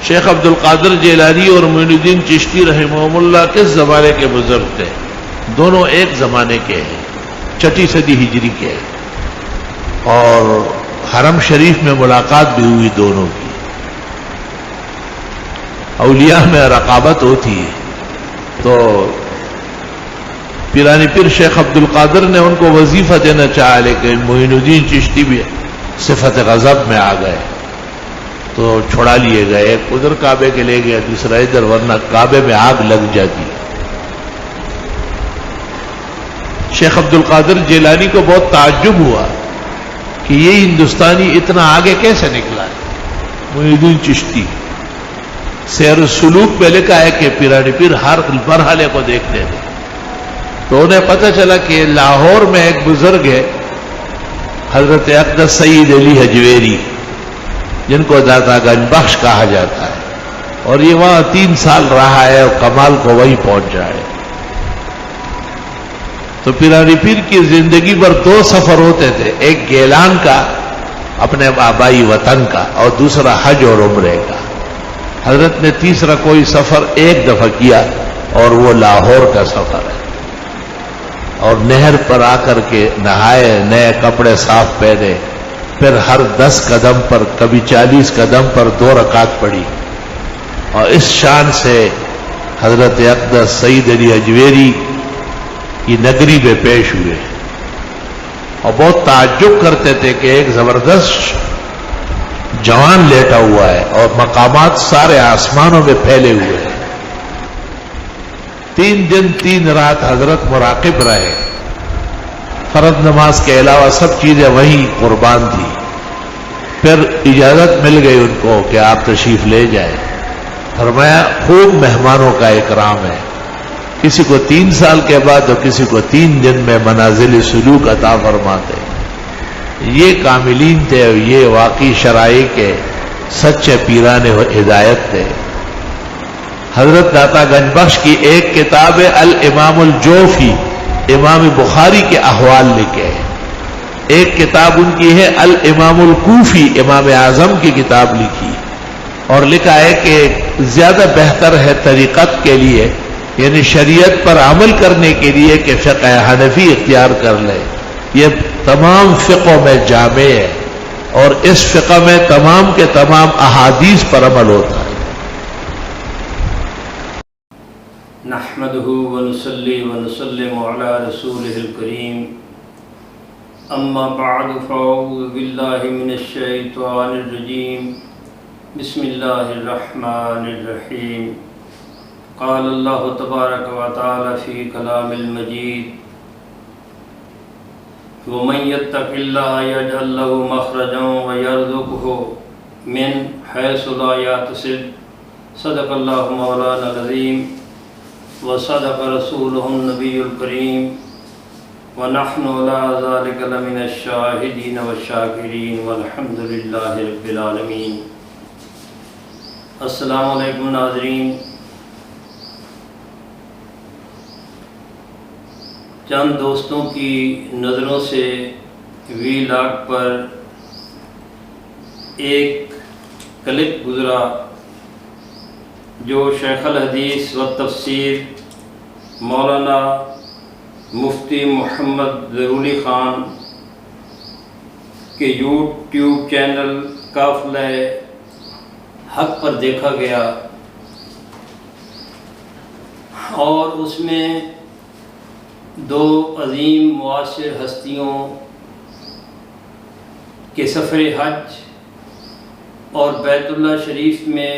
شیخ عبد القادر جیلانی اور معین الدین چشتی رحمہم اللہ کس زمانے کے بزرگ تھے؟ دونوں ایک زمانے کے ہیں، 6 صدی ہجری کے ہیں، اور حرم شریف میں ملاقات بھی ہوئی دونوں کی۔ اولیاء میں رقابت ہوتی ہے، تو پیرانی پیر شیخ عبد القادر نے ان کو وظیفہ دینا چاہا، لیکن معین الدین چشتی بھی صفت غضب میں آ گئے تو چھڑا لیے گئے، ایک ادھر کعبے کے لے گئے، دوسرا ادھر، ورنہ کعبے میں آگ لگ جاتی۔ شیخ عبد القادر جیلانی کو بہت تعجب ہوا کہ یہ ہندوستانی اتنا آگے کیسے نکلا ہے۔ معین الدین چشتی سیر السلوک میں لکھا ہے کہ پیرانی پیر ہر مرحلے کو دیکھتے تھے، تو انہیں پتہ چلا کہ لاہور میں ایک بزرگ ہے حضرت اقدس سید علی حجویری، جن کو داتا گنج بخش کہا جاتا ہے، اور یہ وہاں 3 سال رہا ہے اور کمال کو وہیں پہنچ جائے۔ تو پیرانی پیر کی زندگی پر 2 سفر ہوتے تھے، ایک گیلان کا اپنے آبائی وطن کا، اور دوسرا حج اور عمرے کا۔ حضرت نے تیسرا کوئی سفر ایک دفعہ کیا، اور وہ لاہور کا سفر ہے، اور نہر پر آ کر کے نہائے، نئے کپڑے صاف پہنے، پھر ہر 10 قدم پر، کبھی 40 قدم پر 2 رکعت پڑھی، اور اس شان سے حضرت اقدس سید علی حجویری کی نگری میں پیش ہوئے، اور بہت تعجب کرتے تھے کہ ایک زبردست جوان لیٹا ہوا ہے اور مقامات سارے آسمانوں میں پھیلے ہوئے ہیں۔ 3 دن 3 رات حضرت مراقب رہے، فرض نماز کے علاوہ سب چیزیں وہیں قربان تھی۔ پھر اجازت مل گئی ان کو کہ آپ تشریف لے جائیں۔ فرمایا خوب مہمانوں کا اکرام ہے، کسی کو 3 سال کے بعد اور کسی کو 3 دن میں منازل سلوک عطا فرماتے۔ یہ کاملین تھے، اور یہ واقعی شرائع کے سچے پیران ہدایت تھے۔ حضرت داتا گنج بخش کی ایک کتاب الامام الجوفی، امام بخاری کے احوال لکھے ہیں، ایک کتاب ان کی ہے الامام الکوفی، امام اعظم کی کتاب لکھی، اور لکھا ہے کہ زیادہ بہتر ہے طریقت کے لیے، یعنی شریعت پر عمل کرنے کے لیے، کہ فقہ حنفی اختیار کر لے۔ یہ تمام فقہ میں جامع ہے، اور اس فقہ میں تمام کے تمام احادیث پر عمل ہوتا ہے۔ نحمده ونصلي ونسلم على رسوله الكريم، اما بعد فاعوذ بالله من الشيطان الرجيم، بسم الله الرحمن الرحيم۔ قال الله تبارك وتعالى في كلام المجيد، ومن يتق الله يجعل له مخرجا ويرزقه من حيث لا يحتسب، صدق الله مولانا العظيم وصدق رسوله النبي الكريم، ونحن على ذلك لمن الشاهدين والشاكرين والحمد لله رب العالمين۔ السلام علیکم ناظرین، چند دوستوں کی نظروں سے وی لاگ پر ایک کلپ گزرا جو شیخ الحدیث و تفسیر مولانا مفتی محمد ضروری خان کے یوٹیوب چینل قافلہ حق پر دیکھا گیا، اور اس میں 2 عظیم معاصر ہستیوں کے سفر حج اور بیت اللہ شریف میں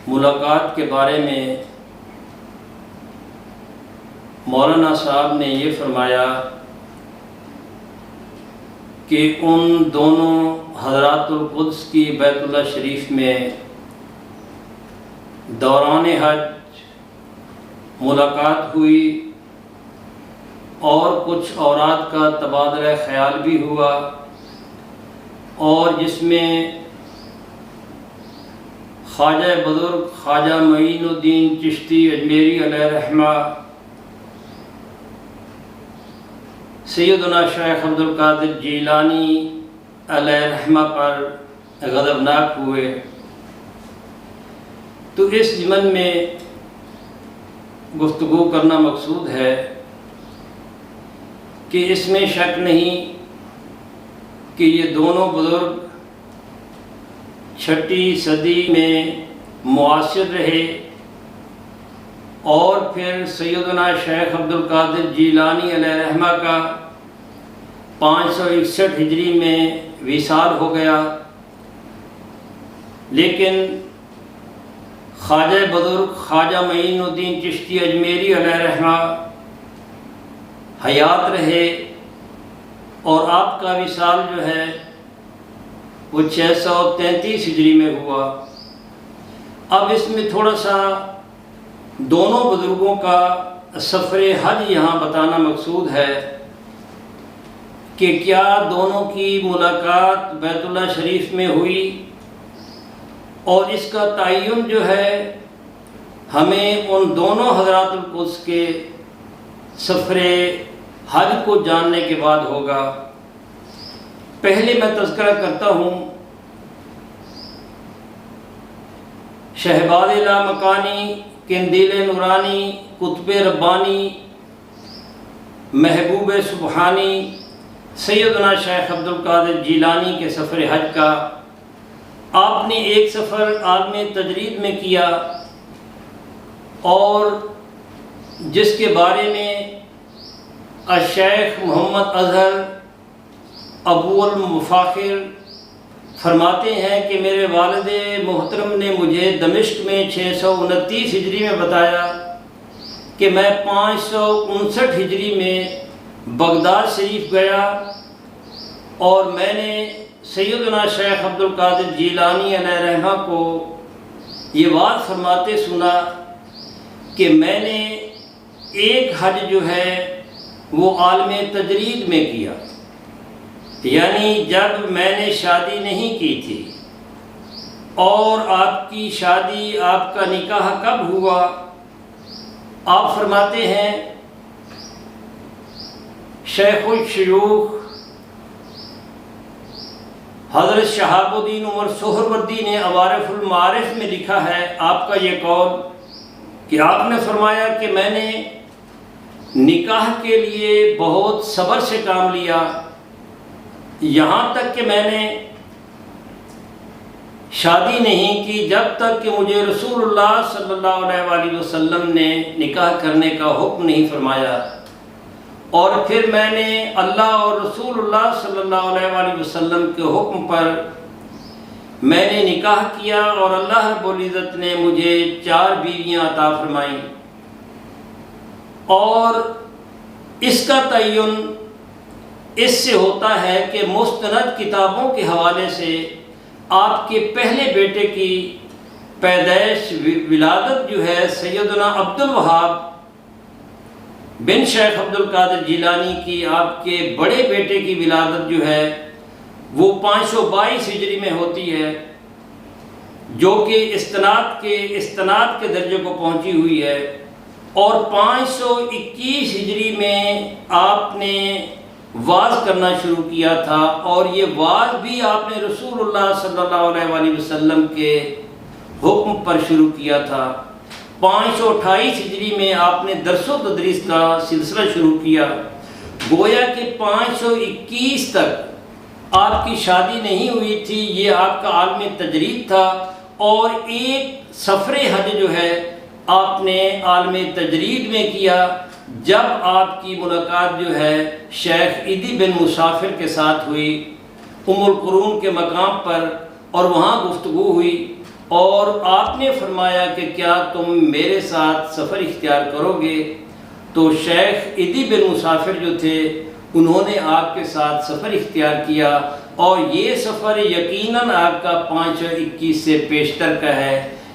ملاقات کے بارے میں مولانا صاحب نے یہ فرمایا کہ ان دونوں حضرات القدس کی بیت اللہ شریف میں دوران حج ملاقات ہوئی، اور کچھ اوراد کا تبادلہ خیال بھی ہوا، اور جس میں خواجہ بزرگ خواجہ معین الدین چشتی اجمیری علیہ رحمہ، سیدنا شیخ عبد القادر جیلانی علیہ رحمہ پر غضبناک ہوئے، تو اس ضمن میں گفتگو کرنا مقصود ہے کہ اس میں شک نہیں کہ یہ دونوں بزرگ 6 صدی میں معاصر رہے اور پھر سیدنا شیخ عبد القادر جیلانی علیہ رحمہ کا 561 ہجری میں وصال ہو گیا، لیکن خواجہ بزرگ خواجہ معین الدین چشتی اجمیری علیہ رحمہ حیات رہے اور آپ کا وصال جو ہے وہ 633 ہجری میں ہوا۔ اب اس میں تھوڑا سا دونوں بزرگوں کا سفر حج یہاں بتانا مقصود ہے کہ کیا دونوں کی ملاقات بیت اللہ شریف میں ہوئی، اور اس کا تعین جو ہے ہمیں ان دونوں حضرات القدس کے سفر حج کو جاننے کے بعد ہوگا۔ پہلے میں تذکرہ کرتا ہوں شہباز لامکانی، قندیل نورانی، قطب ربانی، محبوب سبحانی، سیدنا شیخ عبد القادر جیلانی کے سفر حج کا۔ آپ نے ایک سفر عالم تجرید میں کیا اور جس کے بارے میں الشیخ محمد اظہر ابو المفاخر فرماتے ہیں کہ میرے والد محترم نے مجھے دمشق میں 629 ہجری میں بتایا کہ میں 559 ہجری میں بغداد شریف گیا اور میں نے سیدنا شیخ عبد القادر جیلانی علیہ رحمہ کو یہ بات فرماتے سنا کہ میں نے ایک حج جو ہے وہ عالم تجرید میں کیا، یعنی جب میں نے شادی نہیں کی تھی۔ اور آپ کی شادی، آپ کا نکاح کب ہوا؟ آپ فرماتے ہیں شیخ الشیوخ حضرت شہاب الدین عمر سہروردی نے عوارف المعارف میں لکھا ہے آپ کا یہ قول کہ آپ نے فرمایا کہ میں نے نکاح کے لیے بہت صبر سے کام لیا، یہاں تک کہ میں نے شادی نہیں کی جب تک کہ مجھے رسول اللہ صلی اللہ علیہ وآلہ وسلم نے نکاح کرنے کا حکم نہیں فرمایا، اور پھر میں نے اللہ اور رسول اللہ صلی اللہ علیہ وآلہ وسلم کے حکم پر میں نے نکاح کیا اور اللہ رب العزت نے مجھے 4 بیویاں عطا فرمائیں۔ اور اس کا تعین اس سے ہوتا ہے کہ مستند کتابوں کے حوالے سے آپ کے پہلے بیٹے کی پیدائش ولادت جو ہے سیدنا عبد الوہاب بن شیخ عبد القادر جیلانی کی، آپ کے بڑے بیٹے کی ولادت جو ہے وہ 522 ہجری میں ہوتی ہے، جو کہ استناد کے درجے کو پہنچی ہوئی ہے، اور 521 ہجری میں آپ نے واعظ کرنا شروع کیا تھا، اور یہ واعظ بھی آپ نے رسول اللہ صلی اللہ علیہ وآلہ وسلم کے حکم پر شروع کیا تھا۔ 528 ہجری میں آپ نے درس و تدریس کا سلسلہ شروع کیا، گویا کہ 521 تک آپ کی شادی نہیں ہوئی تھی، یہ آپ کا عالم تجرید تھا، اور ایک سفر حج جو ہے آپ نے عالم تجرید میں کیا جب آپ کی ملاقات جو ہے شیخ عیدی بن مسافر کے ساتھ ہوئی ام القرون کے مقام پر، اور وہاں گفتگو ہوئی، اور آپ نے فرمایا کہ کیا تم میرے ساتھ سفر اختیار کرو گے؟ تو شیخ عیدی بن مسافر جو تھے انہوں نے آپ کے ساتھ سفر اختیار کیا، اور یہ سفر یقیناً آپ کا 521 سے پیشتر کا ہے،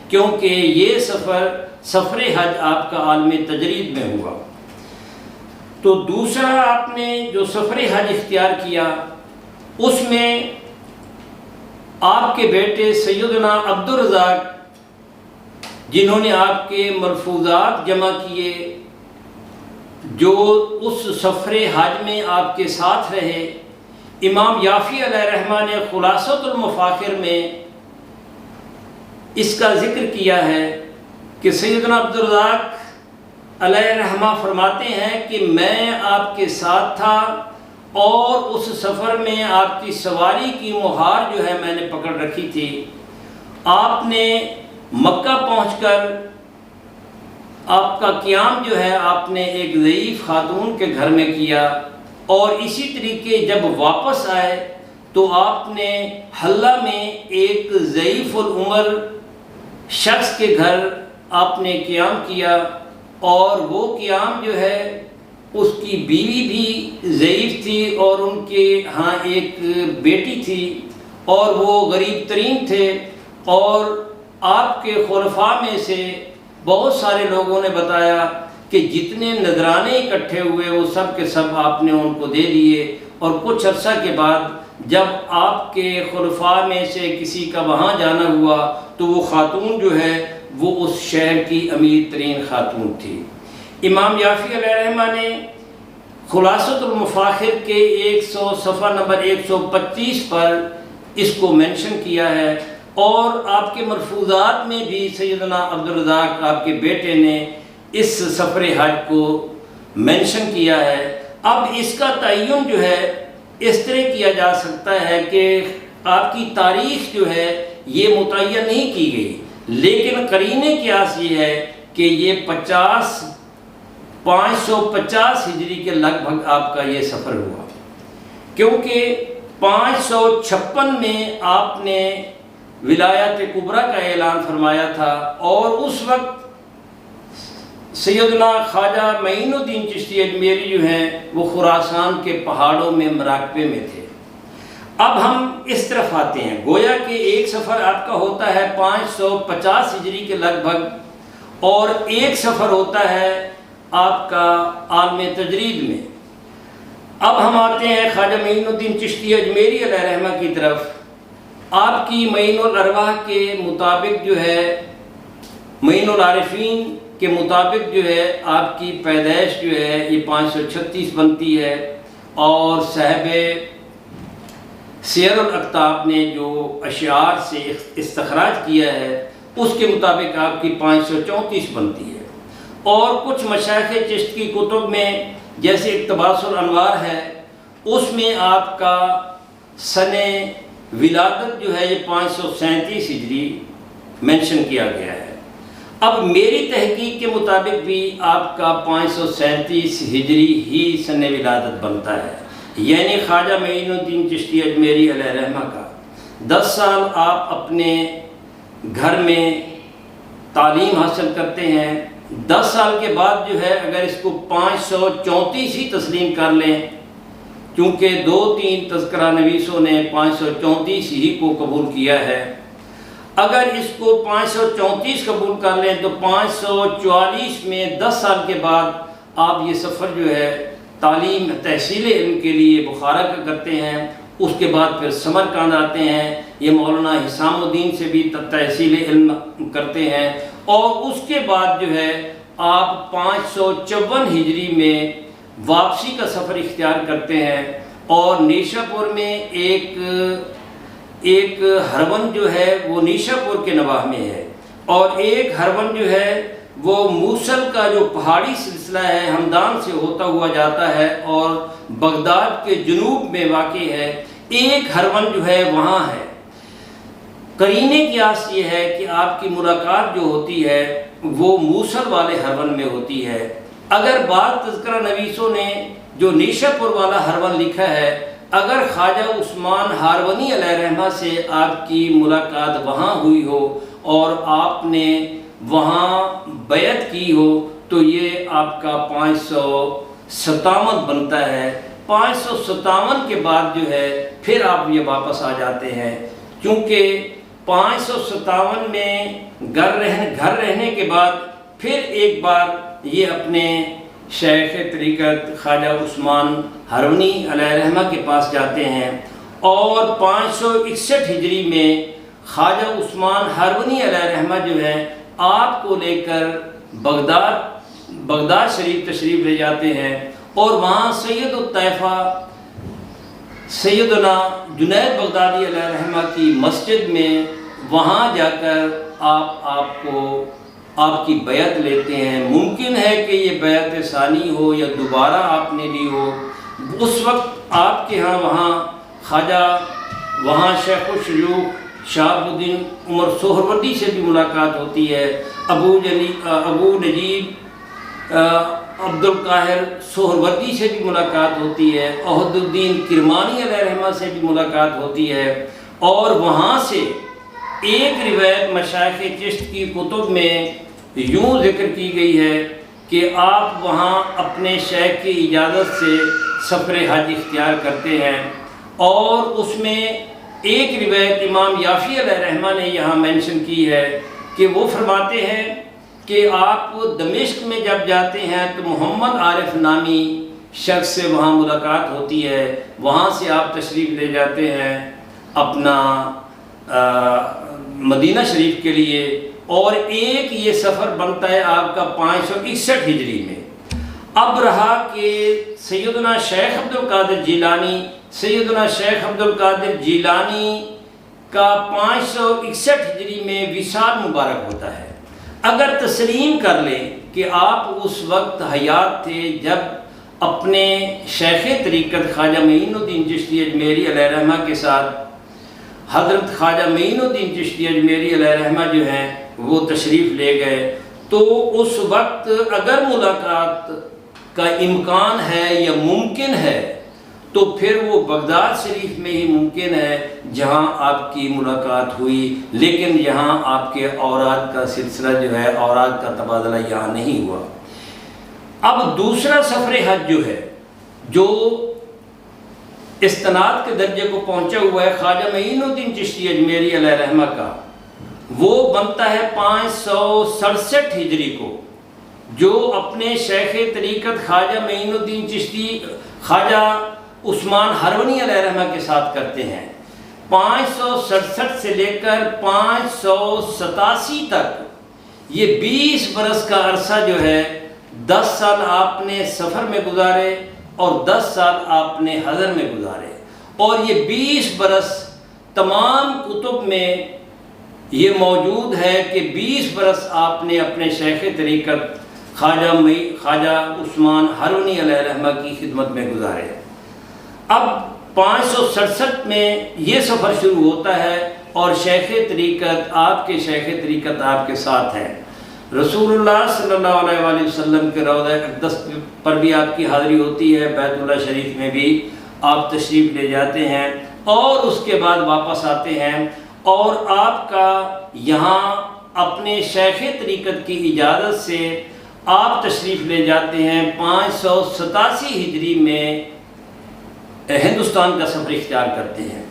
کیونکہ یہ سفر حج آپ کا عالم تجرید میں ہوا۔ تو دوسرا آپ نے جو سفر حج اختیار کیا اس میں آپ کے بیٹے سیدنا عبد الرزاق، جنہوں نے آپ کے ملفوظات جمع کیے، جو اس سفر حج میں آپ کے ساتھ رہے۔ امام یافی علیہ رحمہ نے خلاصۃ المفاخر میں اس کا ذکر کیا ہے کہ سیدنا عبدالرزاق علیہ رحمہ فرماتے ہیں کہ میں آپ کے ساتھ تھا اور اس سفر میں آپ کی سواری کی مہار جو ہے میں نے پکڑ رکھی تھی۔ آپ نے مکہ پہنچ کر آپ کا قیام جو ہے آپ نے ایک ضعیف خاتون کے گھر میں کیا، اور اسی طریقے جب واپس آئے تو آپ نے حلہ میں ایک ضعیف العمر شخص کے گھر آپ نے قیام کیا، اور وہ قیام جو ہے اس کی بیوی بھی ضعیف تھی اور ان کے ہاں ایک بیٹی تھی اور وہ غریب ترین تھے، اور آپ کے خلفاء میں سے بہت سارے لوگوں نے بتایا کہ جتنے نذرانے اکٹھے ہوئے وہ سب کے سب آپ نے ان کو دے دیے، اور کچھ عرصہ کے بعد جب آپ کے خلفاء میں سے کسی کا وہاں جانا ہوا تو وہ خاتون جو ہے وہ اس شہر کی امیر ترین خاتون تھی۔ امام یافعی علیہ رحمہ نے خلاصۃ المفاخر کے 100 صفحہ نمبر 125 پر اس کو منشن کیا ہے، اور آپ کے مرفوضات میں بھی سیدنا عبدالرزاق آپ کے بیٹے نے اس سفر حج کو منشن کیا ہے۔ اب اس کا تعین جو ہے اس طرح کیا جا سکتا ہے کہ آپ کی تاریخ جو ہے یہ متعین نہیں کی گئی، لیکن قرینے قیاس یہ ہے کہ یہ 550 ہجری کے لگ بھگ آپ کا یہ سفر ہوا، کیونکہ 556 میں آپ نے ولایت کبریٰ کا اعلان فرمایا تھا، اور اس وقت سیدنا خواجہ معین الدین چشتی اجمیری جو ہیں وہ خراسان کے پہاڑوں میں مراقبے میں تھے۔ اب ہم اس طرف آتے ہیں، گویا کہ ایک سفر آپ کا ہوتا ہے 550 ہجری کے لگ بھگ، اور ایک سفر ہوتا ہے آپ کا عالم تجرید میں۔ اب ہم آتے ہیں خواجہ معین الدین چشتی اجمیری علیہ رحمہ کی طرف۔ آپ کی معین الارواح کے مطابق جو ہے، معین العارفین کے مطابق جو ہے آپ کی پیدائش جو ہے یہ 536 بنتی ہے، اور صاحب سیر الاقطاب نے جو اشعار سے استخراج کیا ہے اس کے مطابق آپ کی 534 بنتی ہے، اور کچھ مشائخ چشت کی کتب میں جیسے اقتباس الانوار ہے اس میں آپ کا سن ولادت جو ہے یہ 537 ہجری منشن کیا گیا ہے۔ اب میری تحقیق کے مطابق بھی آپ کا 537 ہجری ہی سن ولادت بنتا ہے، یعنی خواجہ معین الدین چشتی اجمیری علیہ رحمہ کا 10 سال آپ اپنے گھر میں تعلیم حاصل کرتے ہیں۔ 10 سال کے بعد جو ہے اگر اس کو 534 ہی تسلیم کر لیں، کیونکہ 2-3 تذکرہ نویسوں نے 534 ہی کو قبول کیا ہے، اگر اس کو 534 قبول کر لیں تو 544 میں 10 سال کے بعد آپ یہ سفر جو ہے تعلیم تحصیل علم کے لیے بخارا کا کرتے ہیں، اس کے بعد پھر سمرقند آتے ہیں، یہ مولانا حسام الدین سے بھی تحصیل علم کرتے ہیں، اور اس کے بعد جو ہے آپ 554 ہجری میں واپسی کا سفر اختیار کرتے ہیں، اور نیشا پور میں ایک ہرون جو ہے وہ نیشا پور کے نواح میں ہے، اور ایک ہرون جو ہے وہ موصل کا جو پہاڑی سلسلہ ہے ہمدان سے ہوتا ہوا جاتا ہے اور بغداد کے جنوب میں واقع ہے، ایک ہرون جو ہے وہاں ہے۔ قرینے قیاس یہ ہے کہ آپ کی ملاقات جو ہوتی ہے وہ موصل والے ہرون میں ہوتی ہے۔ اگر بعض تذکرہ نویسوں نے جو نیشا پور والا ہرون لکھا ہے، اگر خواجہ عثمان ہارونی علیہ رحمہ سے آپ کی ملاقات وہاں ہوئی ہو اور آپ نے وہاں بیعت کی ہو تو یہ آپ کا 557 بنتا ہے۔ 557 کے بعد جو ہے پھر آپ یہ واپس آ جاتے ہیں، کیونکہ 557 میں گھر رہنے کے بعد پھر ایک بار یہ اپنے شیخ طریقت خواجہ عثمان ہارونی علیہ رحمہ کے پاس جاتے ہیں، اور 561 ہجری میں خواجہ عثمان ہارونی علیہ رحمہ جو ہے آپ کو لے کر بغداد شریف تشریف لے جاتے ہیں، اور وہاں سید الطائفہ سیدنا جنید بغدادی علیہ رحمہ کی مسجد میں وہاں جا کر آپ کی بیعت لیتے ہیں۔ ممکن ہے کہ یہ بیعت ثانی ہو یا دوبارہ آپ نے لی ہو۔ اس وقت آپ کے ہاں وہاں خواجہ شیخ الشیوخ شہاب الدین عمر سہروردی سے بھی ملاقات ہوتی ہے، ابو نجیب عبد القاہر سہروردی سے بھی ملاقات ہوتی ہے، عہد الدین کرمانی علیہ رحمہ سے بھی ملاقات ہوتی ہے، اور وہاں سے ایک روایت مشائخ چشت کی کتب میں یوں ذکر کی گئی ہے کہ آپ وہاں اپنے شیخ کی اجازت سے سفر حج اختیار کرتے ہیں، اور اس میں ایک روایت امام یافی علیہ رحمہ نے یہاں مینشن کی ہے کہ وہ فرماتے ہیں کہ آپ دمشق میں جب جاتے ہیں تو محمد عارف نامی شخص سے وہاں ملاقات ہوتی ہے، وہاں سے آپ تشریف لے جاتے ہیں اپنا مدینہ شریف کے لیے، اور ایک یہ سفر بنتا ہے آپ کا 561 ہجری میں۔ اب رہا کہ سیدنا شیخ عبد القادر جیلانی کا 561 ہجری میں وصال مبارک ہوتا ہے۔ اگر تسلیم کر لیں کہ آپ اس وقت حیات تھے جب اپنے شیخ طریقت خواجہ معین الدین چشتی اجمیری علیہ رحمہ کے ساتھ حضرت خواجہ معین الدین چشتی اجمیری علیہ رحمہ جو ہیں وہ تشریف لے گئے، تو اس وقت اگر ملاقات کا امکان ہے یا ممکن ہے تو پھر وہ بغداد شریف میں ہی ممکن ہے جہاں آپ کی ملاقات ہوئی، لیکن یہاں آپ کے اوراد کا سلسلہ جو ہے، اوراد کا تبادلہ یہاں نہیں ہوا۔ اب دوسرا سفر حج جو ہے، جو استناد کے درجے کو پہنچا ہوا ہے خواجہ معین الدین چشتی اجمیری علیہ رحمہ کا، وہ بنتا ہے 567 ہجری کو، جو اپنے شیخ طریقت خواجہ معین الدین چشتی خواجہ عثمان ہرونی علیہ رحمہ کے ساتھ کرتے ہیں۔ 567 سے لے کر 587 تک یہ 20 برس کا عرصہ جو ہے، 10 سال آپ نے سفر میں گزارے اور 10 سال آپ نے حضر میں گزارے، اور یہ 20 برس تمام کتب میں یہ موجود ہے کہ 20 برس آپ نے اپنے شیخ طریقت خواجہ عثمان ہرونی علیہ رحمہ کی خدمت میں گزارے۔ اب 567 میں یہ سفر شروع ہوتا ہے اور شیخ طریقت آپ کے ساتھ ہیں۔ رسول اللہ صلی اللہ علیہ وآلہ وسلم کے روضہ اقدس پر بھی آپ کی حاضری ہوتی ہے، بیت اللہ شریف میں بھی آپ تشریف لے جاتے ہیں، اور اس کے بعد واپس آتے ہیں، اور آپ کا یہاں اپنے شیخ طریقت کی اجازت سے آپ تشریف لے جاتے ہیں 587 ہجری میں ہندوستان کا سفر اختیار کرتے ہیں۔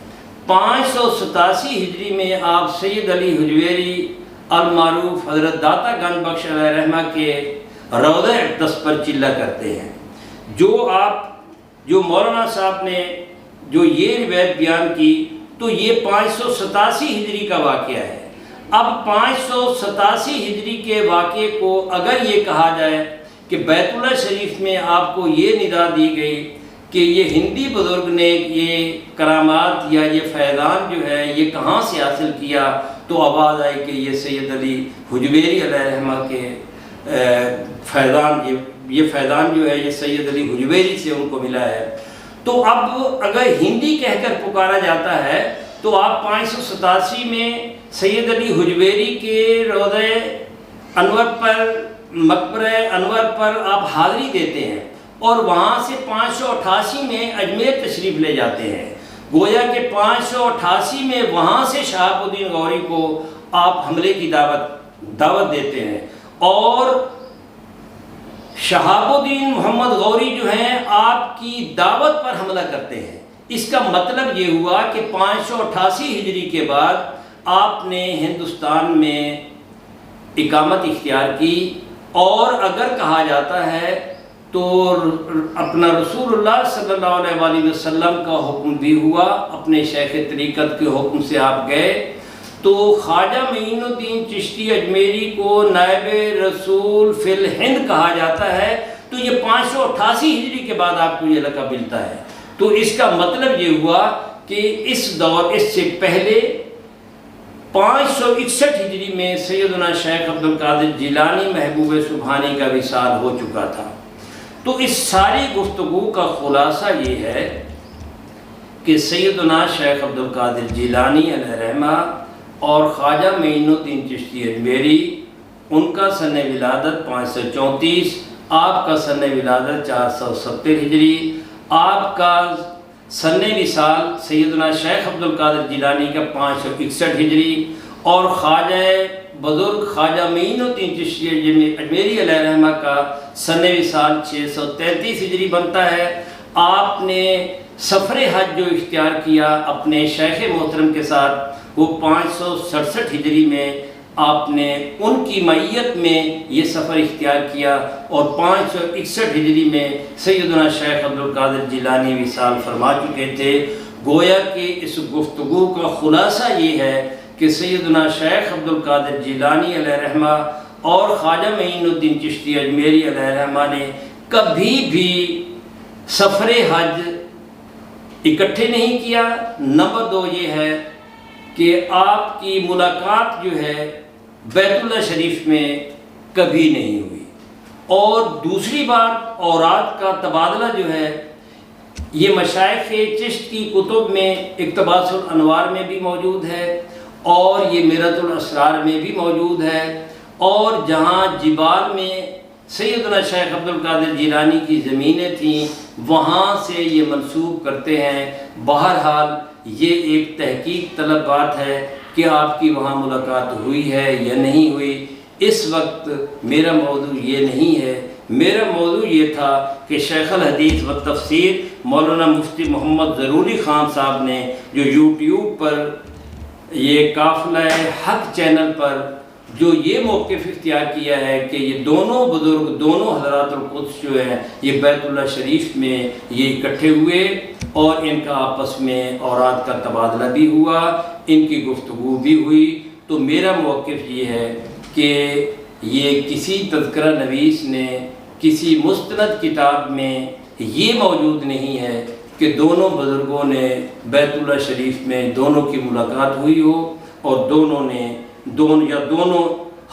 587 ہجری میں آپ سید علی حجویری المعروف حضرت داتا گنج بخش علیہ رحمہ کے روضہ اقدس پر چلہ کرتے ہیں، جو مولانا صاحب نے جو یہ روایت بیان کی تو یہ 587 ہجری کا واقعہ ہے۔ اب 587 ہجری کے واقعے کو اگر یہ کہا جائے کہ بیت اللہ شریف میں آپ کو یہ ندا دی گئی کہ یہ ہندی بزرگ نے یہ کرامات یا یہ فیضان جو ہے یہ کہاں سے حاصل کیا، تو آواز آئی کہ یہ سید علی حجویری علیہ رحمہ کے یہ فیضان جو ہے یہ سید علی حجویری سے ان کو ملا ہے۔ تو اب اگر ہندی کہہ کر پکارا جاتا ہے تو آپ 587 میں سید علی حجویری کے روضہ انور پر، مقبرہ انور پر آپ حاضری دیتے ہیں، اور وہاں سے 588 میں اجمیر تشریف لے جاتے ہیں۔ گویا کہ 588 میں وہاں سے شہاب الدین غوری کو آپ حملے کی دعوت دیتے ہیں، اور شہاب الدین محمد غوری جو ہیں آپ کی دعوت پر حملہ کرتے ہیں۔ اس کا مطلب یہ ہوا کہ 588 ہجری کے بعد آپ نے ہندوستان میں اقامت اختیار کی، اور اگر کہا جاتا ہے تو اپنا رسول اللہ صلی اللہ علیہ وآلہ وسلم کا حکم بھی ہوا، اپنے شیخ طریقت کے حکم سے آپ گئے، تو خواجہ معین الدین چشتی اجمیری کو نائب رسول فی الہند کہا جاتا ہے، تو یہ 588 ہجری کے بعد آپ کو یہ لقب ملتا ہے۔ تو اس کا مطلب یہ ہوا کہ اس سے پہلے 561 ہجری میں سیدنا شیخ عبد القادر جیلانی محبوب سبحانی کا وصال ہو چکا تھا۔ تو اس ساری گفتگو کا خلاصہ یہ ہے کہ سیدنا شیخ عبد القادر جیلانی علیہ رحمہ اور خواجہ معین الدین چشتی اجمیری، ان کا سن ولادت 534، آپ کا سن ولادت 470 ہجری، آپ کا سن وصال سیدنا شیخ عبد القادر جیلانی کا 561 ہجری، اور خواجہ بزرگ خواجہ معین الدین چشتی اجمیری علیہ رحمہ کا سن وصال 633 ہجری بنتا ہے۔ آپ نے سفر حج جو اختیار کیا اپنے شیخ محترم کے ساتھ، وہ 567 ہجری میں آپ نے ان کی معیت میں یہ سفر اختیار کیا، اور 561 ہجری میں سیدنا شیخ عبد القادر جیلانی وصال فرما چکے تھے۔ گویا کہ اس گفتگو کا خلاصہ یہ ہے کہ سیدنا شیخ عبد القادر جیلانی علیہ رحمہ اور خواجہ معین الدین چشتی اجمیری علیہ رحمہ نے کبھی بھی سفر حج اکٹھے نہیں کیا۔ نمبر 2 یہ ہے کہ آپ کی ملاقات جو ہے بیت اللہ شریف میں کبھی نہیں ہوئی، اور دوسری بات اوراد کا تبادلہ جو ہے یہ مشائخ چشت کی کتب میں اقتباس الانوار میں بھی موجود ہے، اور یہ میرۃ الاسرار میں بھی موجود ہے، اور جہاں جبال میں سیدنا شیخ عبد القادر جیلانی کی زمینیں تھیں وہاں سے یہ منسوب کرتے ہیں۔ بہرحال یہ ایک تحقیق طلب بات ہے کہ آپ کی وہاں ملاقات ہوئی ہے یا نہیں ہوئی۔ اس وقت میرا موضوع یہ نہیں ہے، میرا موضوع یہ تھا کہ شیخ الحدیث و تفسیر مولانا مفتی محمد ضروری خان صاحب نے جو یوٹیوب پر یہ قافلہ حق چینل پر جو یہ موقف اختیار کیا ہے کہ یہ دونوں بزرگ، دونوں حضرات القدس جو ہیں یہ بیت اللہ شریف میں یہ اکٹھے ہوئے، اور ان کا آپس میں اوراد کا تبادلہ بھی ہوا، ان کی گفتگو بھی ہوئی، تو میرا موقف یہ ہے کہ یہ کسی تذکرہ نویس نے کسی مستند کتاب میں یہ موجود نہیں ہے کہ دونوں بزرگوں نے بیت اللہ شریف میں دونوں کی ملاقات ہوئی ہو، اور دونوں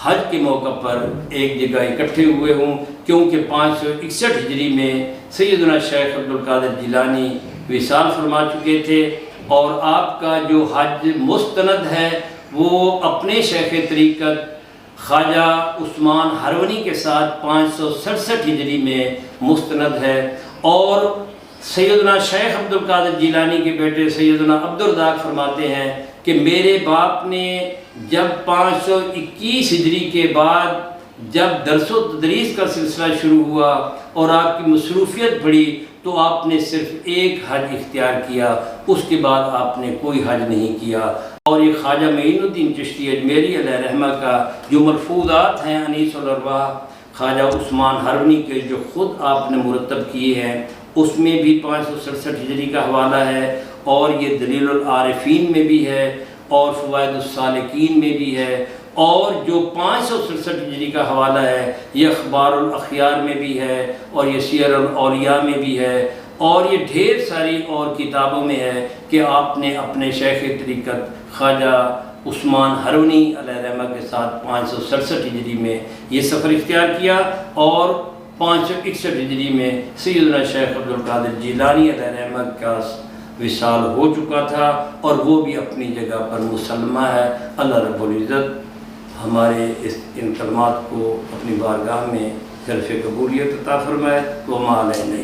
حج کے موقع پر ایک جگہ اکٹھے ہوئے ہوں، کیونکہ 561 ہجری میں سیدنا شیخ عبد القادر جیلانی وصال فرما چکے تھے، اور آپ کا جو حج مستند ہے وہ اپنے شیخ طریقت خواجہ عثمان ہرونی کے ساتھ 567 ہجری میں مستند ہے، اور سیدنا شیخ عبد القادر جیلانی کے بیٹے سیدنا عبدالرزاق فرماتے ہیں کہ میرے باپ نے جب 521 ہجری کے بعد جب درس و تدریس کا سلسلہ شروع ہوا اور آپ کی مصروفیت بڑھی تو آپ نے صرف ایک حج اختیار کیا، اس کے بعد آپ نے کوئی حج نہیں کیا۔ اور یہ خواجہ معین الدین چشتی اجمیری علیہ رحمہ کا جو ملفوظات ہیں انیس الارواح خواجہ عثمان ہرونی کے جو خود آپ نے مرتب کیے ہیں، اس میں بھی 567 ہجری کا حوالہ ہے، اور یہ دلیل العارفین میں بھی ہے، اور فوائد السالکین میں بھی ہے، اور جو 567 ہجری کا حوالہ ہے یہ اخبار الاخیار میں بھی ہے، اور یہ سیر الاولیاء میں بھی ہے، اور یہ ڈھیر ساری اور کتابوں میں ہے کہ آپ نے اپنے شیخ طریقت خواجہ عثمان ہرونی علیہ رحمہ کے ساتھ 567 ہجری میں یہ سفر اختیار کیا، اور 561 ہجری میں سیدنا شیخ عبد القادر جیلانی علیہ رحمہ کا وصال ہو چکا تھا، اور وہ بھی اپنی جگہ پر مسلمہ ہے۔ اللہ رب العزت ہمارے ان کلمات کو اپنی بارگاہ میں شرف قبولیت عطا فرمائے۔ وما علینا